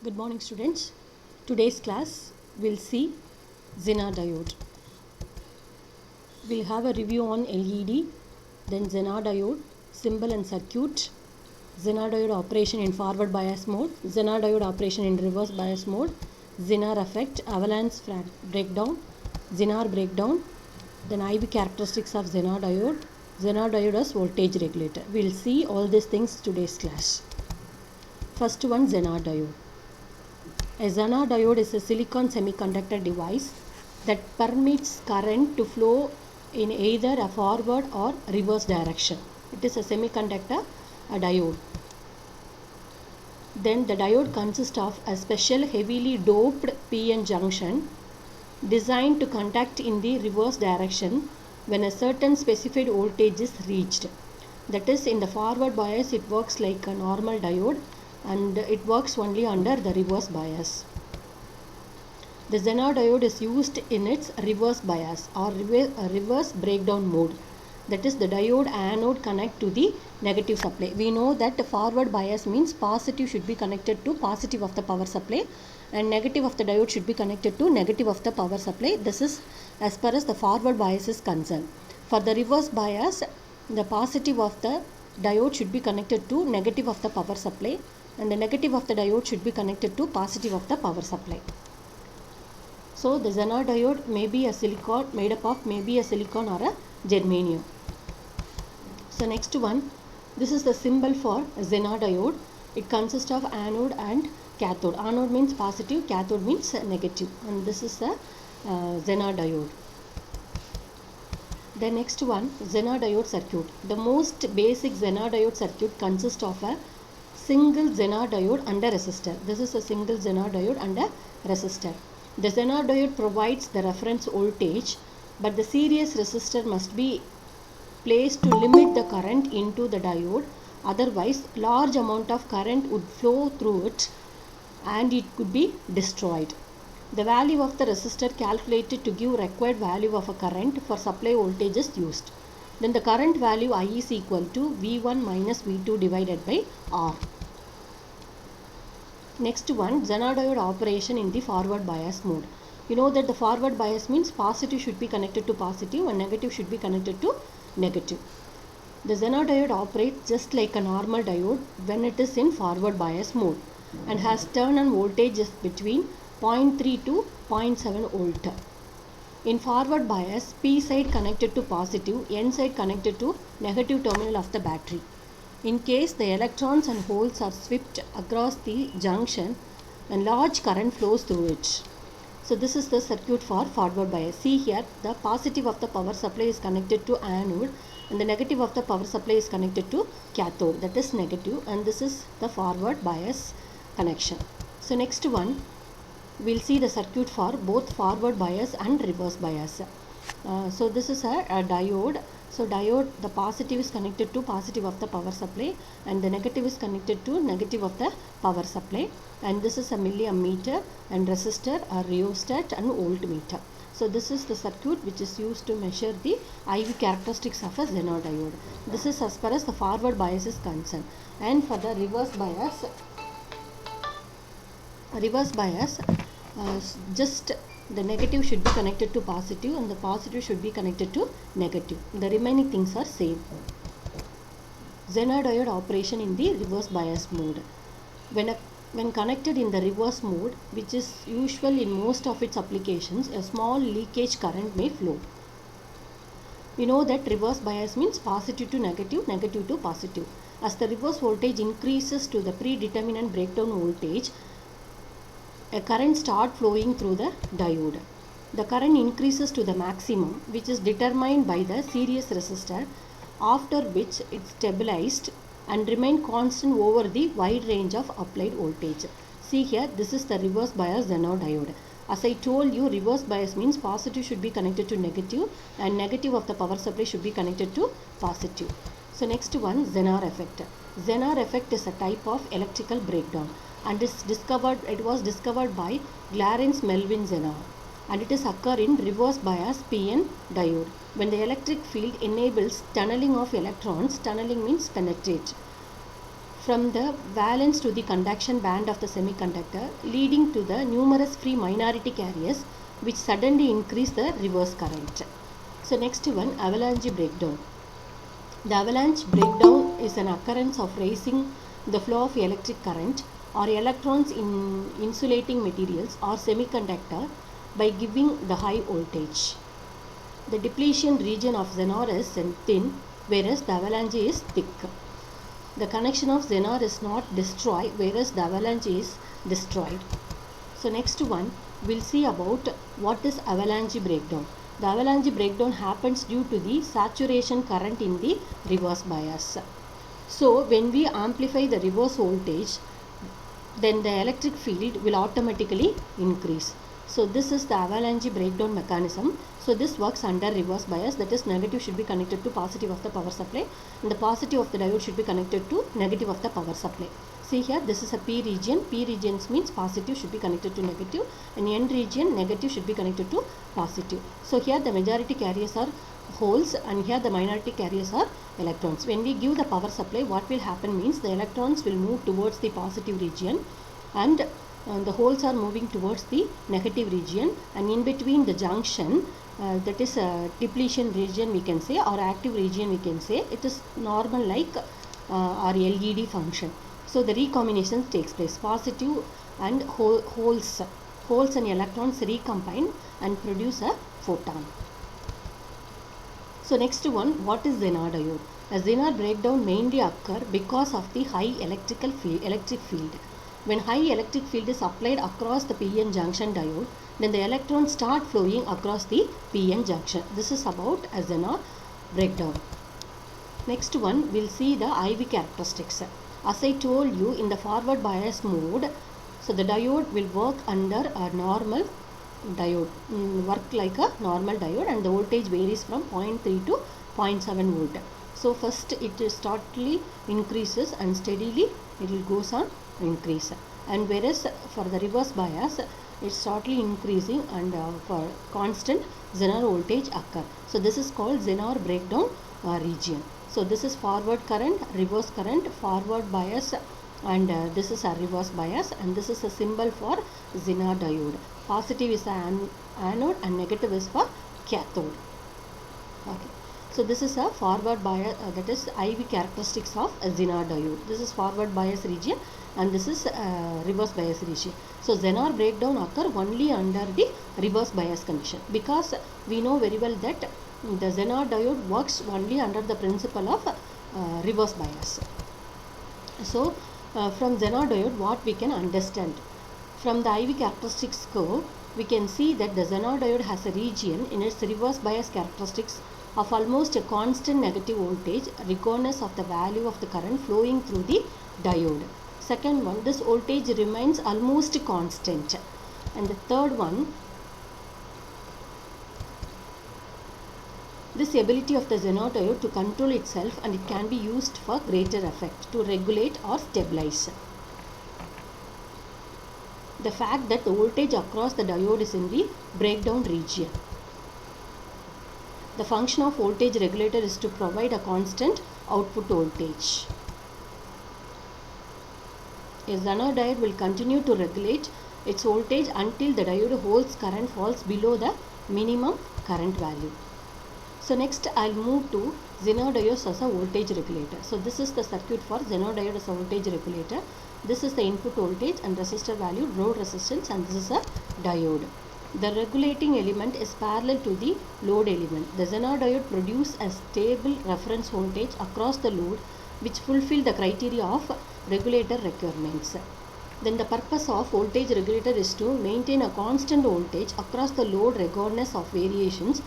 Good morning, students. Today's class will see Zener diode. We'll have a review on LED, then Zener diode, symbol and circuit, Zener diode operation in forward bias mode, Zener diode operation in reverse bias mode, Zener effect, avalanche breakdown, Zener breakdown, then IV characteristics of Zener diode as voltage regulator. We'll see all these things today's class. First one, Zener diode. A Zener diode is a silicon semiconductor device that permits current to flow in either a forward or reverse direction. It is a semiconductor, a diode. Then the diode consists of a special heavily doped PN junction designed to conduct in the reverse direction when a certain specified voltage is reached. That is, in the forward bias it works like a normal diode, and it works only under the reverse bias. The Zener diode is used in its reverse bias or reverse breakdown mode. That is, the diode anode connect to the negative supply. We know that the forward bias means positive should be connected to positive of the power supply and negative of the diode should be connected to negative of the power supply. This is as far as the forward bias is concerned. For the reverse bias, the positive of the diode should be connected to negative of the power supply and the negative of the diode should be connected to positive of the power supply. So the Zener diode may be a silicon, made up of maybe a silicon or a germanium. So next one, this is the symbol for Zener diode. It consists of anode and cathode. Anode means positive, cathode means negative, and this is the Zener diode. The next one, Zener diode circuit. The most basic Zener diode circuit consists of a single Zener diode and a resistor. This is a single Zener diode and a resistor. The Zener diode provides the reference voltage, but the series resistor must be placed to limit the current into the diode. Otherwise, large amount of current would flow through it and it could be destroyed. The value of the resistor calculated to give required value of a current for supply voltage is used. Then the current value I is equal to V1 minus V2 divided by R. Next one, Zener diode operation in the forward bias mode. You know that the forward bias means positive should be connected to positive and negative should be connected to negative. The Zener diode operates just like a normal diode when it is in forward bias mode and has turn on voltages between 0.3 to 0.7 volt. In forward bias, P side connected to positive, N side connected to negative terminal of the battery. In case the electrons and holes are swept across the junction and large current flows through it. So this is the circuit for forward bias. See here, the positive of the power supply is connected to anode and the negative of the power supply is connected to cathode, that is negative, and this is the forward bias connection. So next one, we'll see the circuit for both forward bias and reverse bias. So this is a diode. So diode, the positive is connected to positive of the power supply and the negative is connected to negative of the power supply, and this is a milliammeter and resistor, a rheostat and voltmeter. So this is the circuit which is used to measure the IV characteristics of a Zener diode. This is as far as the forward bias is concerned. And for the reverse bias, just the negative should be connected to positive and the positive should be connected to negative. The remaining things are same. Zener diode operation in the reverse bias mode. When connected in the reverse mode, which is usual in most of its applications, a small leakage current may flow. We know that reverse bias means positive to negative, negative to positive. As the reverse voltage increases to the predetermined breakdown voltage, a current starts flowing through the diode. The current increases to the maximum, which is determined by the series resistor, after which it stabilized and remain constant over the wide range of applied voltage. See here, this is the reverse bias Zener diode. As I told you, reverse bias means positive should be connected to negative and negative of the power supply should be connected to positive. So next one, Zener effect. Zener effect is a type of electrical breakdown and it was discovered by Clarence Melvin Zener, and it is occur in reverse bias PN diode when the electric field enables tunneling of electrons. Tunneling means penetrate from the valence to the conduction band of the semiconductor, leading to the numerous free minority carriers which suddenly increase the reverse current. So next one, avalanche breakdown. The avalanche breakdown is an occurrence of raising the flow of electric current or electrons in insulating materials or semiconductor by giving the high voltage. The depletion region of Zener is thin, whereas the avalanche is thick. The connection of Zener is not destroyed, whereas the avalanche is destroyed. So next one, we'll see about what is avalanche breakdown. The avalanche breakdown happens due to the saturation current in the reverse bias. So when we amplify the reverse voltage, then the electric field will automatically increase. So this is the avalanche breakdown mechanism. So this works under reverse bias, that is negative should be connected to positive of the power supply and the positive of the diode should be connected to negative of the power supply. See here, this is a P region. P regions means positive should be connected to negative, and N region negative should be connected to positive. So here the majority carriers are holes and here the minority carriers are electrons. When we give the power supply, what will happen means the electrons will move towards the positive region and the holes are moving towards the negative region, and in between the junction, that is a depletion region we can say, or active region we can say, it is normal like our LED function. So the recombination takes place. Positive and holes and electrons recombine and produce a photon. So next one, what is Zener diode? A Zener breakdown mainly occur because of the high electric field. When high electric field is applied across the PN junction diode, then the electrons start flowing across the PN junction. This is about a Zener breakdown. Next one, we'll see the IV characteristics. As I told you, in the forward bias mode, so the diode will work under a normal diode, work like a normal diode, and the voltage varies from 0.3 to 0.7 volt. So first it steadily increases and steadily it will goes on increase, and whereas for the reverse bias it's steadily increasing and for constant Zener voltage occur. So this is called Zener breakdown region. So this is forward current, reverse current, forward bias, and this is a reverse bias, and this is a symbol for Zener diode. Positive is an anode and negative is for cathode. Okay. So this is a forward bias, that is IV characteristics of a Zener diode. This is forward bias region and this is reverse bias region. So Zener breakdown occur only under the reverse bias condition, because we know very well that the Zener diode works only under the principle of reverse bias. So from Zener diode, what we can understand? From the IV characteristics curve, we can see that the Zener diode has a region in its reverse bias characteristics of almost a constant negative voltage regardless of the value of the current flowing through the diode. Second one, this voltage remains almost constant. And the third one, this ability of the Zener diode to control itself, and it can be used for greater effect to regulate or stabilize. The fact that the voltage across the diode is in the breakdown region. The function of voltage regulator is to provide a constant output voltage. A Zener diode will continue to regulate its voltage until the diode holds current falls below the minimum current value. So next I'll move to Zener diode as a voltage regulator. So this is the circuit for Zener diode as a voltage regulator. This is the input voltage and resistor value, load resistance, and this is a diode. The regulating element is parallel to the load element. The Zener diode produces a stable reference voltage across the load which fulfill the criteria of regulator requirements. Then the purpose of voltage regulator is to maintain a constant voltage across the load regardless of variations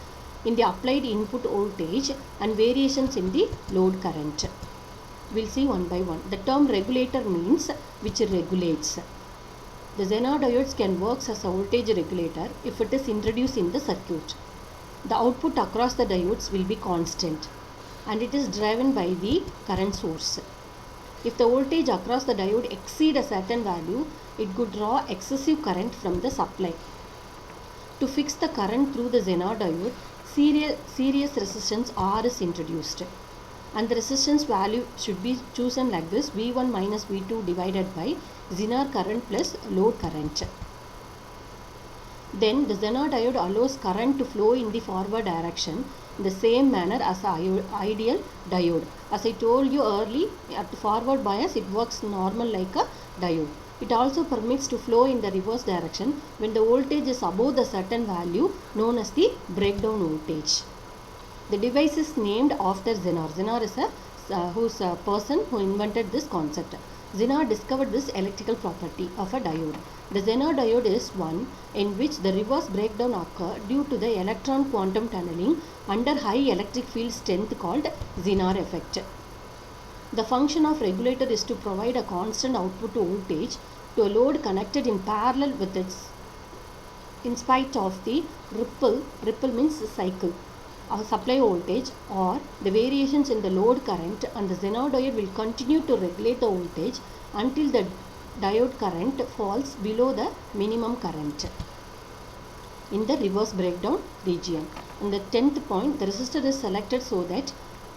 in the applied input voltage and variations in the load current. We'll see one by one. The term regulator means which regulates. The Zener diodes can work as a voltage regulator if it is introduced in the circuit. The output across the diodes will be constant and it is driven by the current source. If the voltage across the diode exceeds a certain value, it could draw excessive current from the supply. To fix the current through the Zener diode, series resistance R is introduced. and the resistance value should be chosen like this: V1 minus V2 divided by Zener current plus load current. Then the Zener diode allows current to flow in the forward direction in the same manner as an ideal diode. As I told you earlier, at forward bias it works normal like a diode. It also permits to flow in the reverse direction when the voltage is above the certain value known as the breakdown voltage. The device is named after Zener. Zener is a person who invented this concept. Zener discovered this electrical property of a diode. The Zener diode is one in which the reverse breakdown occurs due to the electron quantum tunneling under high electric field strength called Zener effect. The function of regulator is to provide a constant output voltage to a load connected in parallel with its, in spite of the ripple means cycle, supply voltage or the variations in the load current, and the Zener diode will continue to regulate the voltage until the diode current falls below the minimum current in the reverse breakdown region. And the 10th point, the resistor is selected so that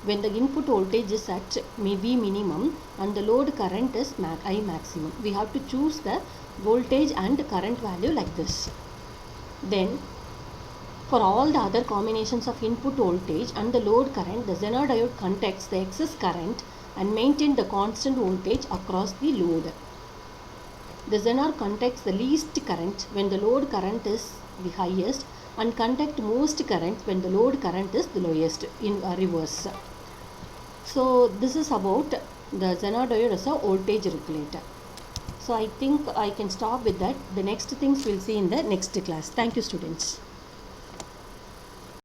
when the input voltage is at V minimum and the load current is I maximum, we have to choose the voltage and current value like this. Then for all the other combinations of input voltage and the load current, the Zener diode contacts the excess current and maintains the constant voltage across the load. The Zener contacts the least current when the load current is the highest and contact most current when the load current is the lowest in reverse. So this is about the Zener diode as a voltage regulator. So I think I can stop with that. The next things we'll see in the next class. Thank you, students.